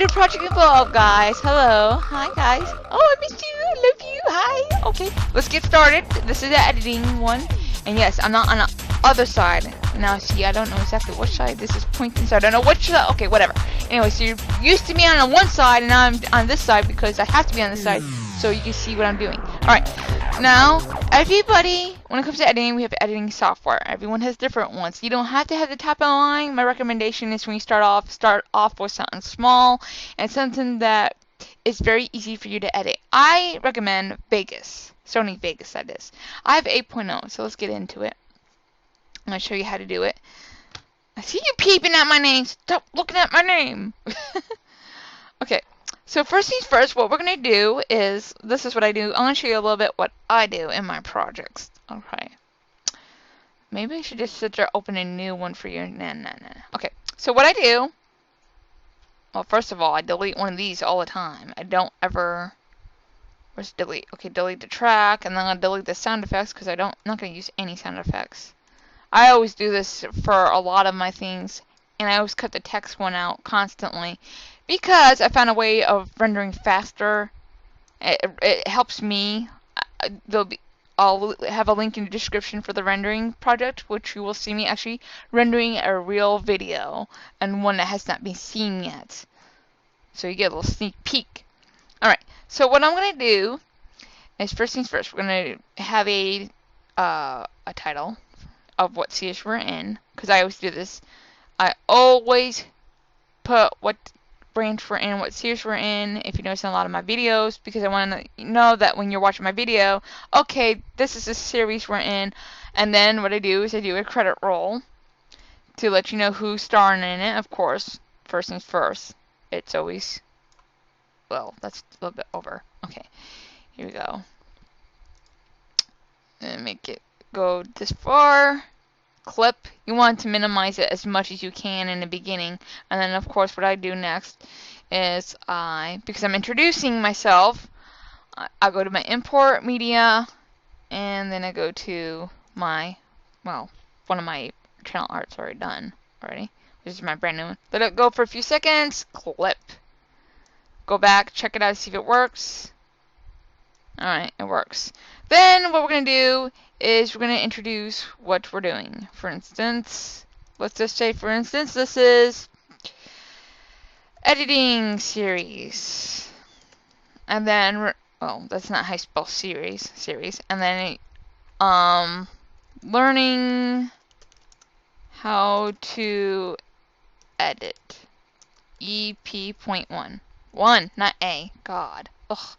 new project involved, guys. Hello. Hi, guys. Oh, I missed you. I love you. Hi. Okay, let's get started. This is the editing one. And yes, I'm not on the other side. Now, see, I don't know exactly which side this is pointing, so I don't know which side. Okay, whatever. Anyway, so you're used to me on one side, and now I'm on this side because I have to be on this side so you can see what I'm doing. Alright, now, everybody, when it comes to editing, we have editing software. Everyone has different ones. You don't have to have the top of the line. My recommendation is when you start off with something small and something that is very easy for you to edit. I recommend Vegas. Sony Vegas, that is. I have 8.0, so let's get into it. I'm going to show you how to do it. I see you peeping at my name. Stop looking at my name. Okay, so first things first, what we're going to do is, this is what I do. I'm going to show you a little bit what I do in my projects. Okay. Maybe I should just sit there open a new one for you. Nah. Okay, so what I do, well, first of all, I delete one of these all the time. I don't ever... Where's delete? Okay, delete the track, and then I'll delete the sound effects because I'm not going to use any sound effects. I always do this for a lot of my things, and I always cut the text one out constantly because I found a way of rendering faster. It helps me. I'll have a link in the description for the rendering project, which you will see me actually rendering a real video and one that has not been seen yet. So you get a little sneak peek. Alright, so what I'm going to do is, first things first, we're going to have a title of what series we're in, because I always do this. I always put what branch we're in, what series we're in, if you notice in a lot of my videos, because I want to know that when you're watching my video, okay, this is the series we're in. And then what I do is I do a credit roll to let you know who's starring in it. Of course, first things first, it's always, well, that's a little bit over. Okay, here we go. And make it go this far. Clip, you want to minimize it as much as you can in the beginning, and then of course what I do next is because I'm introducing myself, I go to my import media, and then I go to my, well, one of my channel art's already done already. This is my brand new one. Let it go for a few seconds. Clip. Go back, check it out, see if it works. Alright, it works. Then what we're going to do is we're going to introduce what we're doing. For instance, let's just say, for instance, this is editing series. And then, well, that's not how you spell series. And then learning how to edit. EP.1. 1, not A. God. Ugh.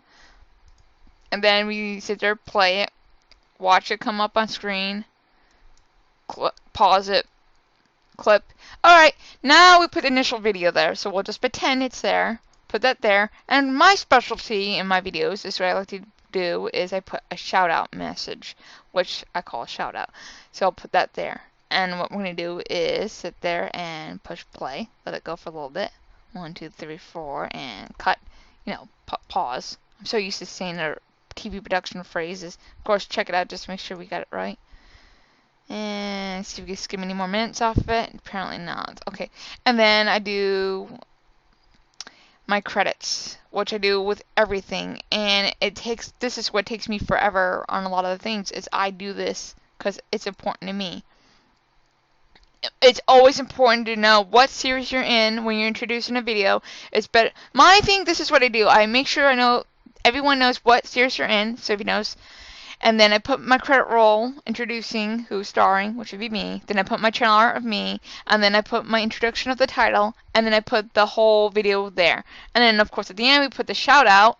And then we sit there, play it, watch it come up on screen, pause it, clip. Alright, now we put the initial video there, so we'll just pretend it's there, put that there, and my specialty in my videos is what I like to do is I put a shout out message, which I call a shout out. So I'll put that there, and what we're going to do is sit there and push play, let it go for a little bit, 1, 2, 3, 4, and cut, pause. I'm so used to saying the TV production phrases. Of course, check it out just to make sure we got it right. And see if we can skim any more minutes off of it. Apparently not. Okay. And then I do my credits, which I do with everything. And this is what takes me forever on a lot of the things, is I do this because it's important to me. It's always important to know what series you're in when you're introducing a video. It's better. My thing, this is what I do. I make sure I know everyone knows what series you're in, so if you knows. And then I put my credit roll introducing who's starring, which would be me. Then I put my channel art of me, and then I put my introduction of the title, and then I put the whole video there. And then of course at the end we put the shout out,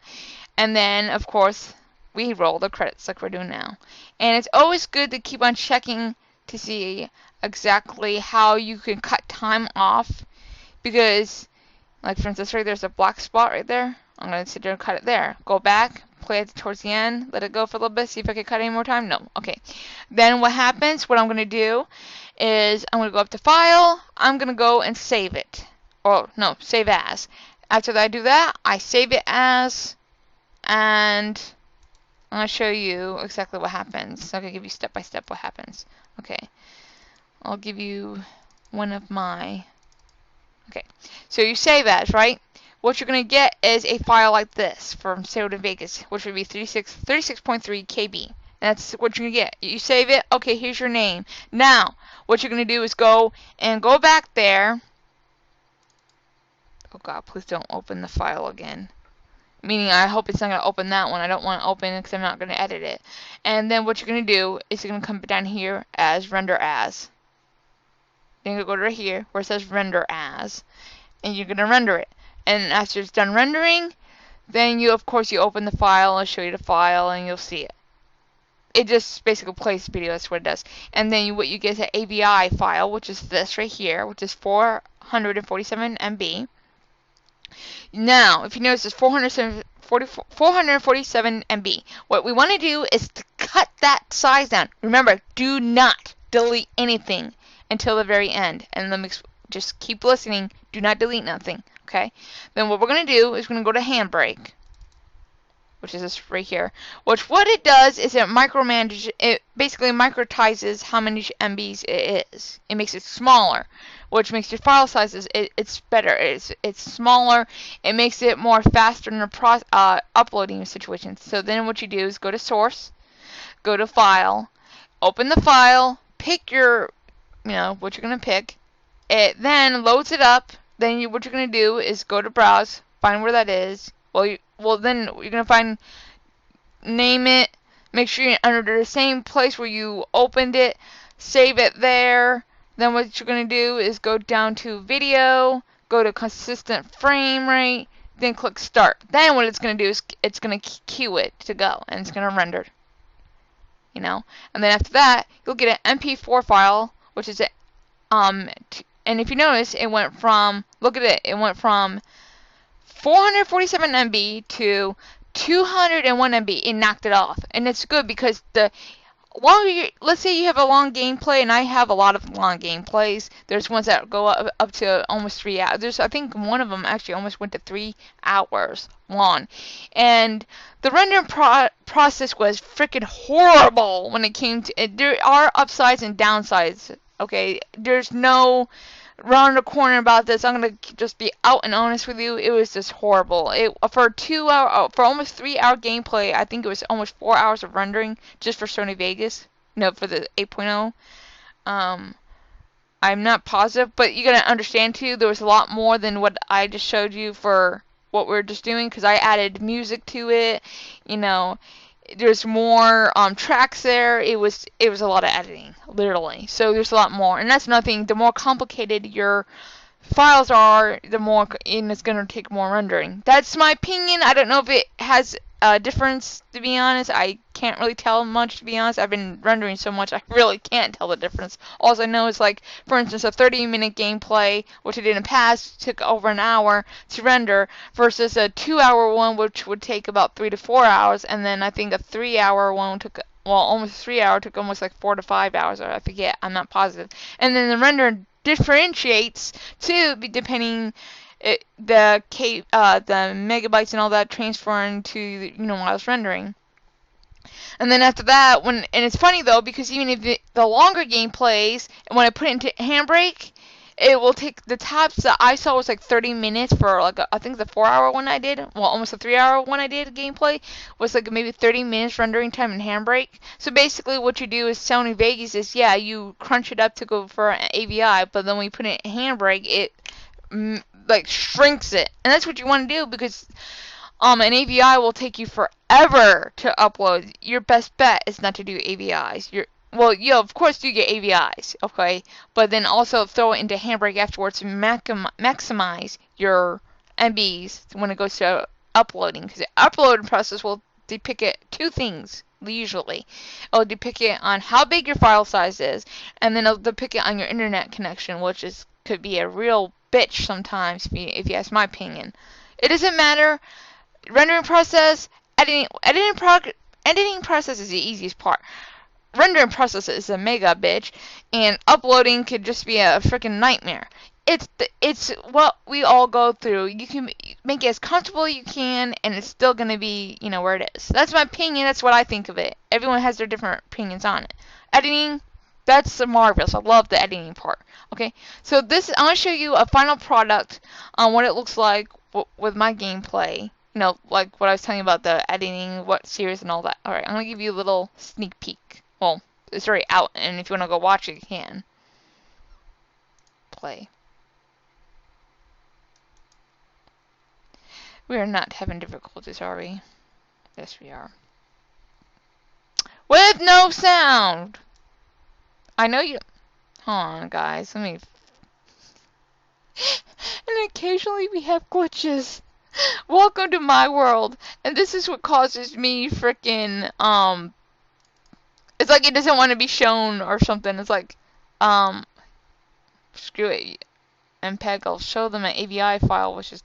and then of course we roll the credits like we're doing now. And it's always good to keep on checking to see exactly how you can cut time off, because like for instance right there's a black spot right there. I'm going to sit there and cut it there. Go back, play it towards the end, let it go for a little bit, see if I can cut any more time. No. Okay. Then what happens, what I'm going to do is I'm going to go up to File. I'm going to go and save it. Or, no, save as. After I do that, I save it as, and I'm going to show you exactly what happens. I'm going to give you step by step what happens. Okay. I'll give you one of my... Okay. So you save as, right? what you're going to get is a file like this from Sony Vegas, which would be 36.3 KB. That's what you're going to get. You save it. Okay, here's your name. Now, what you're going to do is go back there. Oh God, please don't open the file again. Meaning, I hope it's not going to open that one. I don't want to open it because I'm not going to edit it. And then what you're going to do is you're going to come down here as render as. Then you're going to go right here where it says render as. And you're going to render it. And after it's done rendering, then of course you open the file. I'll show you the file and you'll see it. It just basically plays the video. That's what it does. And then what you get is an AVI file, which is this right here, which is 447 MB. Now, if you notice, it's 447 MB. What we want to do is to cut that size down. Remember, do not delete anything until the very end. And let me just keep listening. Do not delete nothing. Okay? Then what we're going to do is we're going to go to Handbreak, which is this right here. Which what it does is it micromanages. It basically microtizes how many MBs it is. It makes it smaller, which makes your file sizes it's better. It's smaller. It makes it more faster in the uploading situations. So then what you do is go to source, go to file, open the file, pick your what you're gonna pick. It then loads it up. Then what you're gonna do is go to browse, find where that is. Then you're gonna find, name it, make sure you're under the same place where you opened it, save it there. Then what you're gonna do is go down to video, go to consistent frame rate, then click start. Then what it's gonna do is it's gonna queue it to go, and it's gonna render. And then after that you'll get an MP4 file, which is and if you notice, it went from, look at it, it went from 447 MB to 201 MB. It knocked it off. And it's good because the longer let's say you have a long gameplay, and I have a lot of long gameplays. There's ones that go up to almost 3 hours. I think one of them actually almost went to 3 hours long. And the rendering process was freaking horrible when it came to it. There are upsides and downsides. Okay, there's no round the corner about this. I'm gonna just be out and honest with you. It was just horrible. For almost 3 hour gameplay, I think it was almost 4 hours of rendering just for Sony Vegas. No, for the 8.0. I'm not positive, but you gotta understand too. There was a lot more than what I just showed you for what we're just doing, because I added music to it. There's more tracks there. It was a lot of editing, literally. So there's a lot more, and that's nothing. The more complicated your files are, the more and it's gonna take more rendering. That's my opinion. I don't know if it has a difference, to be honest. I can't really tell much, to be honest. I've been rendering so much, I really can't tell the difference. All I know is, like, for instance, a 30-minute gameplay, which I did in the past, took over an hour to render, versus a 2-hour one, which would take about 3 to 4 hours, and then I think a 3-hour one took, almost 3 hours, took almost like 4 to 5 hours, or I forget, I'm not positive. And then the render differentiates too, depending the megabytes and all that transferring to while I was rendering. And then after that, and it's funny though, because even if the longer gameplays, when I put it into Handbrake, it will take the tops that I saw was like 30 minutes for like I think the 4-hour one I did, almost a 3-hour one I did gameplay was like maybe 30 minutes rendering time in Handbrake. So basically what you do is Sony Vegas is you crunch it up to go for an AVI, but then when you put it in Handbrake, it like shrinks it, and that's what you want to do, because an AVI will take you forever to upload. Your best bet is not to do AVIs. Of course you get AVIs, okay, but then also throw it into Handbrake afterwards to maximize your MBs when it goes to uploading, because the uploading process will depict it two things. Usually it'll depict it on how big your file size is, and then it'll depict it on your internet connection, which could be a real bitch sometimes, if you ask my opinion. It doesn't matter. Rendering process, editing process is the easiest part. Rendering process is a mega bitch, and uploading could just be a freaking nightmare. It's what we all go through. You can make it as comfortable as you can, and it's still gonna be where it is. That's my opinion. That's what I think of it. Everyone has their different opinions on it. Editing, that's marvelous. I love the editing part. Okay, so I'm going to show you a final product on what it looks like with my gameplay. You know, like what I was telling you about the editing, what series and all that. Alright, I'm gonna give you a little sneak peek. Well, it's already out, and if you wanna go watch it, you can. Play. We are not having difficulties, are we? Yes, we are. With no sound! I know you... Hold on, guys. Let me... And occasionally we have glitches. Welcome to my world. And this is what causes me frickin', it's like it doesn't want to be shown or something. It's like, screw it. MPEG, I'll show them an AVI file, which is...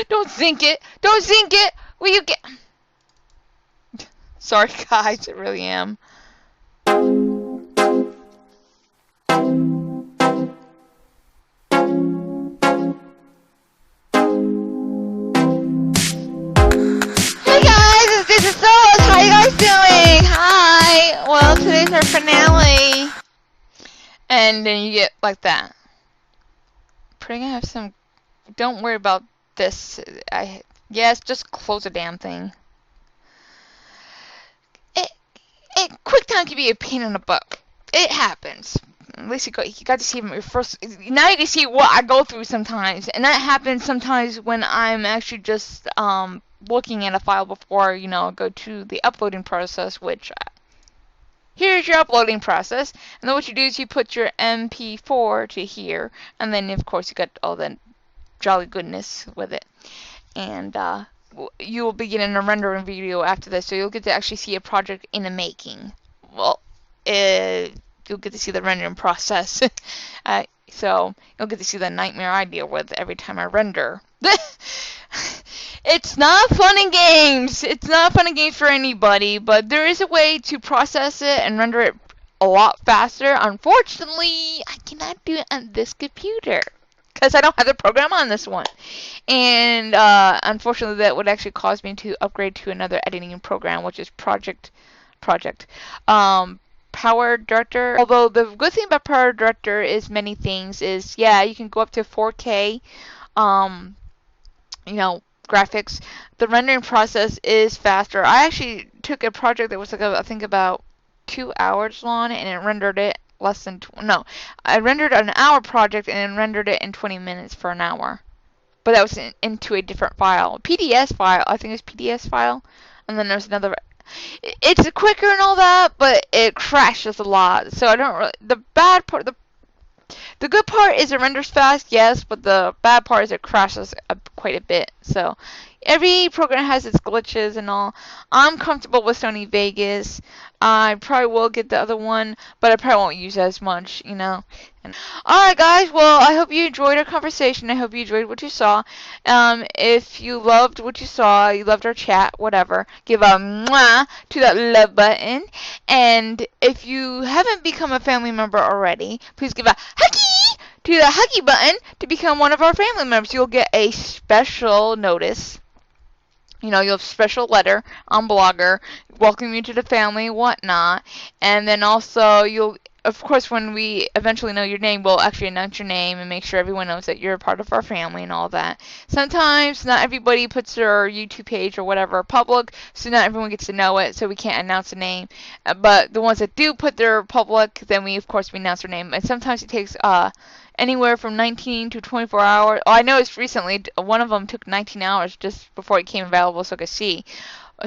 Don't sync it! Don't sync it! Will you get... Sorry, guys. I really am. How you guys doing? Hi! Well, today's our finale. And then you get like that. Probably gonna have some... Don't worry about this. Yes, just close the damn thing. QuickTime can be a pain in the butt. It happens. At least you got to see my first... Now you can see what I go through sometimes. And that happens sometimes when I'm actually just... looking at a file before, you know, go to the uploading process, which here's your uploading process. And then what you do is you put your MP4 to here, and then of course you got all the jolly goodness with it. And you will be getting a rendering video after this, so you'll get to actually see a project in the making. Well, you'll get to see the rendering process. So you'll get to see the nightmare I deal with every time I render. It's not fun and games. It's not fun and games for anybody, but there is a way to process it and render it a lot faster. Unfortunately, I cannot do it on this computer because I don't have the program on this one. And unfortunately, that would actually cause me to upgrade to another editing program, which is Power Director. Although the good thing about Power Director is many things. Is yeah, you can go up to 4K. You know, graphics. The rendering process is faster. I actually took a project that was like I think about 2 hours long, and it rendered it less than I rendered an hour project and rendered it in 20 minutes for an hour. But that was into a different file, PDS file. I think it's PDS file, and then there's another. It's quicker and all that, but it crashes a lot. So I don't really. The bad part, the good part is it renders fast, yes, but the bad part is it crashes quite a bit. So every program has its glitches and all. I'm comfortable with Sony Vegas. I probably will get the other one, but I probably won't use it as much, you know. Alright guys, well, I hope you enjoyed our conversation. I hope you enjoyed what you saw. If you loved what you saw, you loved our chat, whatever, give a mwah to that love button. And if you haven't become a family member already, please give a huggy to the huggy button to become one of our family members. You'll get a special notice. You know, you'll have a special letter on Blogger welcoming you to the family, whatnot. And then also, you'll, of course, when we eventually know your name, we'll actually announce your name and make sure everyone knows that you're a part of our family and all that. Sometimes, not everybody puts their YouTube page or whatever public, so not everyone gets to know it, so we can't announce the name. But the ones that do put their public, then we announce their name. And sometimes it takes, anywhere from 19 to 24 hours. Oh, I noticed recently one of them took 19 hours just before it came available so I could see.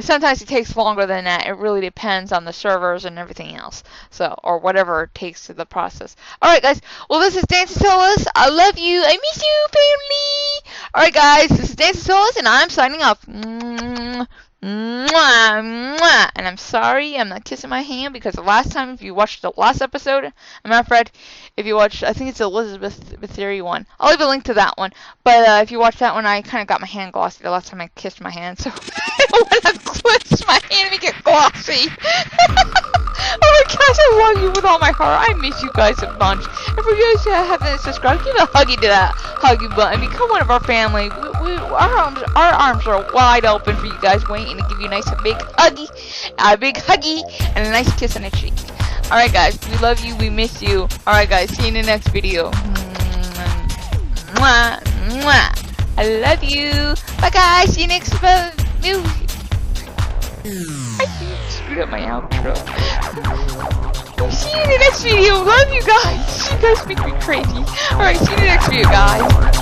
Sometimes it takes longer than that. It really depends on the servers and everything else. So, or whatever it takes to the process. Alright guys, well this is DancingSouless. I love you. I miss you, family. Alright guys, this is DancingSouless and I'm signing off. Mwah, mwah. And I'm sorry I'm not kissing my hand because the last time, if you watched the last episode, I'm not Fred, if you watched, I think it's the Elizabeth Bathory one. I'll leave a link to that one. But if you watch that one, I kind of got my hand glossy the last time I kissed my hand. So I don't want to twist my hand and make it glossy. Oh my gosh, I love you with all my heart. I miss you guys a bunch. And for you guys who haven't subscribed, give a huggy to that huggy button. Become one of our family. Our arms are wide open for you guys, waiting to give you a nice big huggy, and a nice kiss on the cheek. Alright guys, we love you, we miss you. Alright guys, see you in the next video. Mwah, mwah. I love you. Bye guys. See you next video. I screwed up my outro. See you in the next video. Love you guys. You guys make me crazy. Alright, see you in the next video, guys.